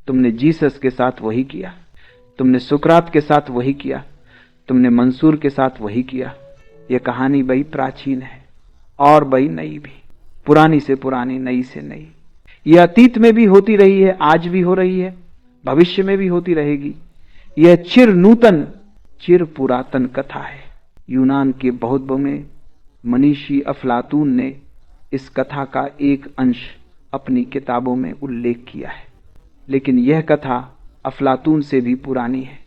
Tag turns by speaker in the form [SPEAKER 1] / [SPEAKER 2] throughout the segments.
[SPEAKER 1] तुमने जीसस के साथ वही किया, तुमने सुकरात के साथ वही किया, तुमने मंसूर के साथ वही किया। यह कहानी बड़ी प्राचीन है और बड़ी नई भी, पुरानी से पुरानी, नई से नई। यह अतीत में भी होती रही है, आज भी हो रही है, भविष्य में भी होती रहेगी। यह चिर नूतन, चिर पुरातन कथा है। यूनान के बहुत बड़े मनीषी अफलातून ने इस कथा का एक अंश अपनी किताबों में उल्लेख किया है, लेकिन यह कथा अफलातून से भी पुरानी है।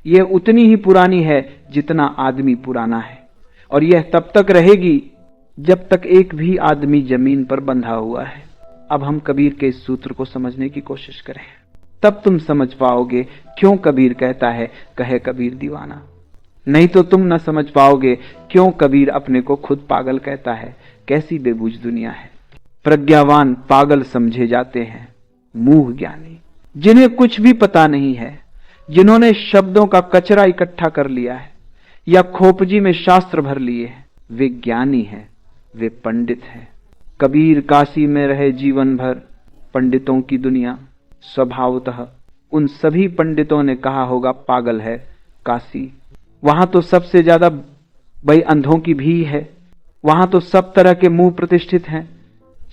[SPEAKER 1] यह उतनी ही पुरानी है जितना आदमी पुराना है, और यह तब तक रहेगी जब तक एक भी आदमी जमीन पर बंधा हुआ है। अब हम कबीर के इस सूत्र को समझने की कोशिश करें, तब तुम समझ पाओगे क्यों कबीर कहता है कहे कबीर दीवाना। नहीं तो तुम न समझ पाओगे क्यों कबीर अपने को खुद पागल कहता है। कैसी बेबूझ दुनिया है। प्रज्ञावान पागल समझे जाते हैं, मूढ़ ज्ञानी, जिन्हें कुछ भी पता नहीं है, जिन्होंने शब्दों का कचरा इकट्ठा कर लिया है या खोपजी में शास्त्र भर लिए हैं, वे ज्ञानी हैं, वे पंडित हैं। कबीर काशी में रहे जीवन भर, पंडितों की दुनिया। स्वभावतः उन सभी पंडितों ने कहा होगा पागल है काशी। वहां तो सबसे ज्यादा भाई अंधों की भीड़ है, वहां तो सब तरह के मुंह प्रतिष्ठित हैं,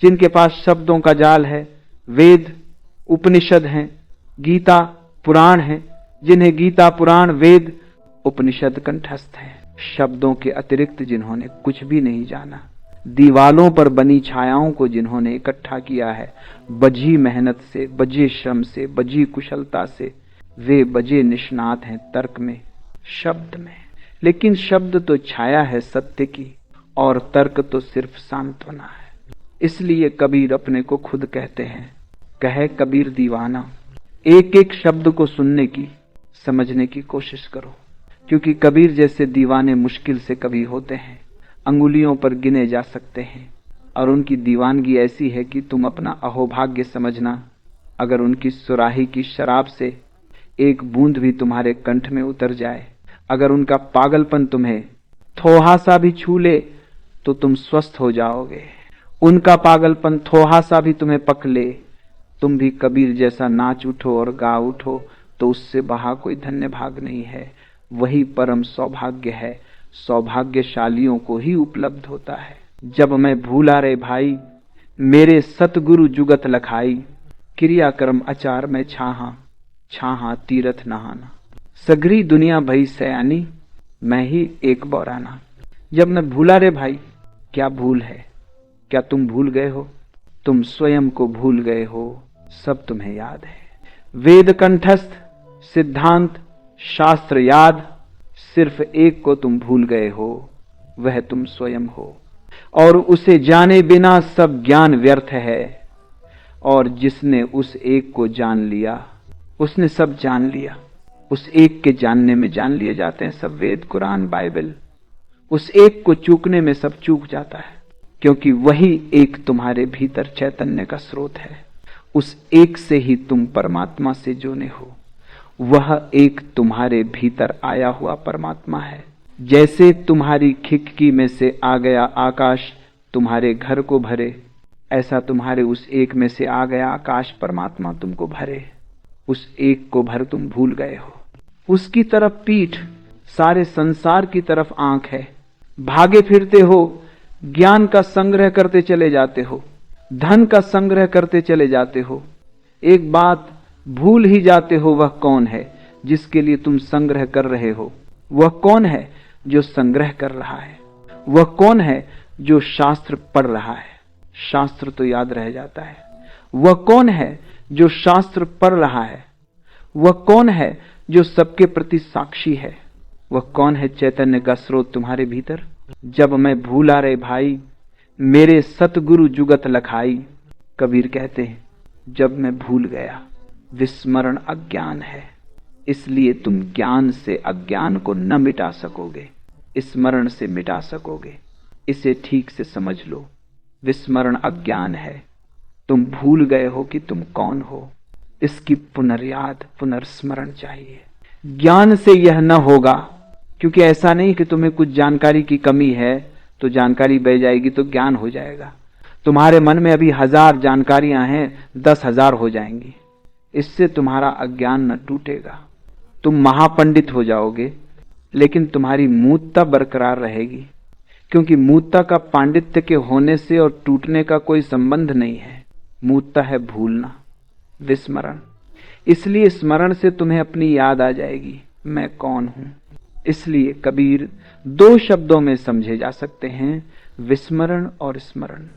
[SPEAKER 1] जिनके पास शब्दों का जाल है। वेद उपनिषद हैं, गीता पुराण हैं, जिन्हें गीता पुराण वेद उपनिषद कंठस्थ हैं। शब्दों के अतिरिक्त जिन्होंने कुछ भी नहीं जाना, दीवालों पर बनी छायाओं को जिन्होंने इकट्ठा किया है, बजी मेहनत से, बजे श्रम से, बजी कुशलता से, वे बजे निष्णात हैं तर्क में, शब्द में। लेकिन शब्द तो छाया है सत्य की, और तर्क तो सिर्फ सांत्वना है। इसलिए कबीर अपने को खुद कहते हैं कहे कबीर दीवाना। एक एक शब्द को सुनने की, समझने की कोशिश करो, क्योंकि कबीर जैसे दीवाने मुश्किल से कभी होते हैं, अंगुलियों पर गिने जा सकते हैं। और उनकी दीवानगी ऐसी है कि तुम अपना अहोभाग्य समझना अगर उनकी सुराही की शराब से एक बूंद भी तुम्हारे कंठ में उतर जाए। अगर उनका पागलपन तुम्हें थोड़ा सा भी छू ले तो तुम स्वस्थ हो जाओगे। उनका पागलपन थोड़ा सा भी तुम्हें पक ले, तुम भी कबीर जैसा नाच उठो और गा उठो, तो उससे बहा कोई धन्य भाग नहीं है। वही परम सौभाग्य है, सौभाग्यशालियों को ही उपलब्ध होता है। जब मैं भूला रे भाई, मेरे सतगुरु जुगत लखाई, क्रियाक्रम आचार में छाहा, छाहा तीरथ नहाना। सगरी दुनिया भई सयानी, मैं ही एक बौराना। जब मैं भूला रे भाई, क्या भूल है? क्या तुम भूल गए हो? तुम स्वयं को भूल गए हो, सब तुम्हें याद है। वेद कंठस्थ, सिद्धांत, शास्त्र याद, सिर्फ एक को तुम भूल गए हो, वह तुम स्वयं हो। और उसे जाने बिना सब ज्ञान व्यर्थ है। और जिसने उस एक को जान लिया, उसने सब जान लिया। उस एक के जानने में जान लिए जाते हैं सब वेद, कुरान, बाइबल। उस एक को चूकने में सब चूक जाता है, क्योंकि वही एक तुम्हारे भीतर चैतन्य का स्रोत है। उस एक से ही तुम परमात्मा से जुड़े हो। वह एक तुम्हारे भीतर आया हुआ परमात्मा है। जैसे तुम्हारी खिड़की में से आ गया आकाश तुम्हारे घर को भरे, ऐसा तुम्हारे उस एक में से आ गया आकाश परमात्मा तुमको भरे। उस एक को भर तुम भूल गए हो। उसकी तरफ पीठ, सारे संसार की तरफ आंख है। भागे फिरते हो, ज्ञान का संग्रह करते चले जाते हो, धन का संग्रह करते चले जाते हो। एक बात भूल ही जाते हो, वह कौन है जिसके लिए तुम संग्रह कर रहे हो? वह कौन है जो संग्रह कर रहा है? वह कौन है जो शास्त्र पढ़ रहा है? शास्त्र तो याद रह जाता है। वह कौन है जो शास्त्र पढ़ रहा है? वह कौन है जो सबके प्रति साक्षी है? वह कौन है चैतन्य का स्रोत तुम्हारे भीतर? जब मैं भूला रे भाई, मेरे सतगुरु जुगत लखाई। कबीर कहते हैं जब मैं भूल गया। विस्मरण अज्ञान है, इसलिए तुम ज्ञान से अज्ञान को न मिटा सकोगे, स्मरण से मिटा सकोगे। इसे ठीक से समझ लो। विस्मरण अज्ञान है, तुम भूल गए हो कि तुम कौन हो। इसकी पुनर्याद, पुनर्स्मरण चाहिए। ज्ञान से यह न होगा, क्योंकि ऐसा नहीं कि तुम्हें कुछ जानकारी की कमी है तो जानकारी बह जाएगी तो ज्ञान हो जाएगा। तुम्हारे मन में अभी 1000 जानकारियां हैं, 10,000 हो जाएंगी। इससे तुम्हारा अज्ञान न टूटेगा। तुम महापंडित हो जाओगे, लेकिन तुम्हारी मूर्खता बरकरार रहेगी, क्योंकि मूर्खता का पांडित्य के होने से और टूटने का कोई संबंध नहीं है। मूर्खता है भूलना, विस्मरण। इसलिए स्मरण से तुम्हें अपनी याद आ जाएगी, मैं कौन हूं। इसलिए कबीर 2 शब्दों में समझे जा सकते हैं, विस्मरण और स्मरण।